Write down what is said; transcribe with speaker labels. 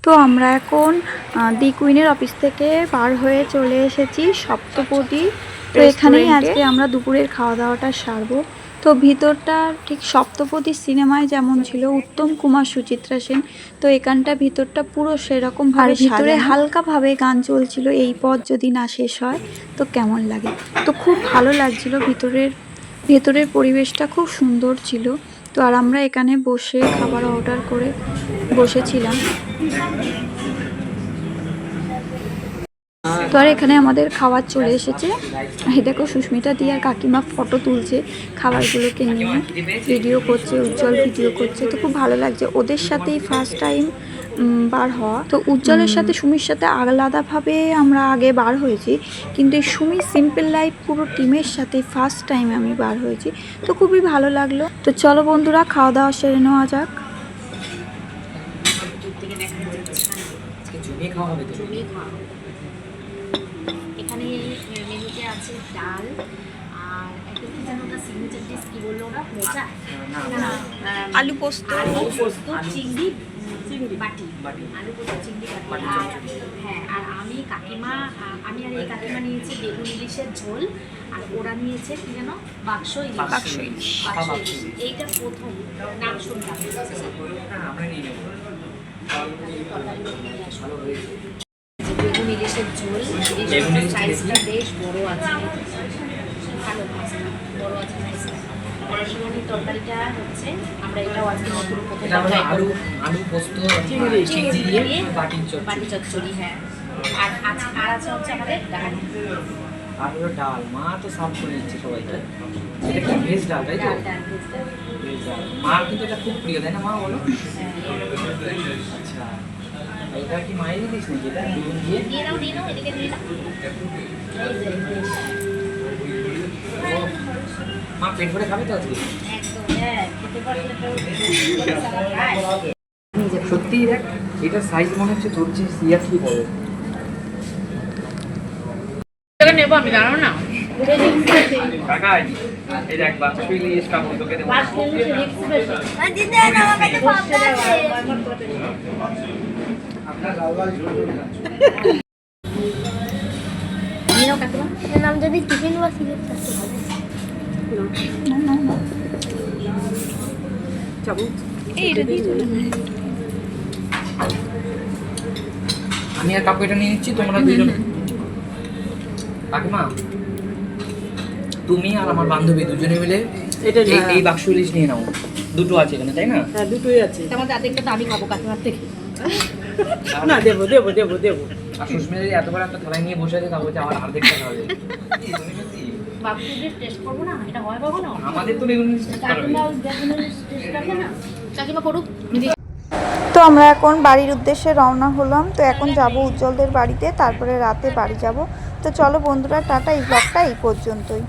Speaker 1: তো আমরা এখন দি কুইনের অফিস থেকে বার হয়ে চলে এসেছি সপ্তপদী। তো এখানেই আজকে আমরা দুপুরের খাওয়া দাওয়াটা সারবো। তো ভিতরটা ঠিক সপ্তপদী সিনেমায় যেমন ছিল উত্তম কুমার সুচিত্রা সেন, তো এখানটা ভিতরটা পুরো সেরকম ভাবে, ভিতরে হালকাভাবে গান চলছিল এই পথ যদি না শেষ হয় তো কেমন লাগে। তো খুব ভালো লাগছিল, ভেতরের পরিবেশটা খুব সুন্দর ছিল। তো আর আমরা এখানে বসে খাবার অর্ডার করে বসেছিলাম। তো আর এখানে আমাদের খাবার চলে এসেছে। এই দেখো সুস্মিতা দি আর কাকিমা ফটো তুলছে খাবারগুলোকে নিয়ে, ভিডিও করছে, উজ্জ্বল ভিডিও করছে। তো খুব ভালো লাগছে, ওদের সাথেই ফার্স্ট টাইম বার হওয়া। তো উজ্জ্বলের সাথে সুমির সাথে আলাদাভাবে আমরা আগে বার হয়েছি, কিন্তু এই সুমি সিম্পল লাইফ পুরো টিমের সাথে ফার্স্ট টাইম আমি বার হয়েছি। তো খুবই ভালো লাগলো। তো চলো বন্ধুরা, খাওয়া দাওয়া সেরে নেওয়া যাক।
Speaker 2: এখানে মেনুতে আছে ডাল আর একটা কি যেন ওটা সিগনেচার ডিশ কি বললো ওরা, মোচা
Speaker 1: আলু পোস্ত,
Speaker 2: চিংড়ি বাটি, আলু পোস্ত চিংড়ি বাটি। আর হ্যাঁ, আর আমি কাকিমা আর এই কাকিমা নিয়েছে বেগুন ইলিশের ঝোল, আর ওরা নিয়েছে কি যেন বাক্স ইলিশ। এইটা প্রথম নাম শুনলাম। বেগুন ইলিশের ঝোল, ইলিশের সাইজটা বেশ বড় আছে, ভালো বড় আছে সাইজটা। এই তরকারিটা হচ্ছে আমরা এটাও আজকে নতুন প্রথম
Speaker 3: আলু পোস্ত
Speaker 2: চিংড়ি দিয়ে বাটি চচ্চড়ি। হ্যাঁ, আর আছে হচ্ছে আমাদের ডাল।
Speaker 3: আর হলো ডাল, মা তো সার্ভ করে দিচ্ছে সবাইকে। এটা কি ভেজ ডাল, তাই তো? ভেজ ডাল মার কিন্তু এটা খুব প্রিয়, তাই না মা, বলো? আচ্ছা, এটা কি মায়েরই দিস নাকি? এটা বেগুন দিয়ে
Speaker 2: দিয়ে দাও এদিকে দিয়ে দাও।
Speaker 3: মা পেট ভরে খাবে তো আজকে?
Speaker 2: একদম, হ্যাঁ, খেতে পারলে তো
Speaker 3: সত্যি দেখ, এটা সাইজ মনে হচ্ছে তোর চেয়ে সিয়ার কি বড়।
Speaker 2: নেবো আমি, জানো না
Speaker 3: কাকা এই দেখ বাচ্চা শুইলে ইসটা বলতো কে দেব। আপনার লাল লাল ঝোল ঝোল খাচ্ছ।
Speaker 2: নিও কাকিমা,
Speaker 4: নাম যদি টিফিন বা সিগারেট থাকতে ভালো।
Speaker 1: না
Speaker 3: চামচ
Speaker 1: এইটা দিয়ে চলে না।
Speaker 3: আমি আর কাকু এটা নিয়ে নিচ্ছি, তোমরা দুজন। কাকিমা, তুমি আর আমার বান্ধবী দুজনে মিলে এই বাক্স ইলিশ নিয়ে নাও। দুটো আছে এখানে, তাই না?
Speaker 5: হ্যাঁ, দুটোই আছে।
Speaker 2: তোমার আর্ধেকটা তো আমি খাবো কাকিমার থেকে।
Speaker 5: না, দেবো।
Speaker 3: আর সুস্মিতা এত বড় একটা থালায় নিয়ে বসে আছে, তা বলছে আমার অর্ধেকটা খাবে।
Speaker 2: বাবুদের টেস্ট করবো না, এটা হয় বাবু না।
Speaker 3: আমাদের তো বেগুন ইলিশ টেস্ট করাবে।
Speaker 2: কাকিমা করুক।
Speaker 1: তো আমরা এখন বাড়ির উদ্দেশ্যে রওনা হলাম। তো এখন যাব উজ্জ্বলদের বাড়িতে, তারপরে রাতে বাড়ি যাব। তো চলো বন্ধুরা, টাটা। এই ব্লগটা এই পর্যন্তই।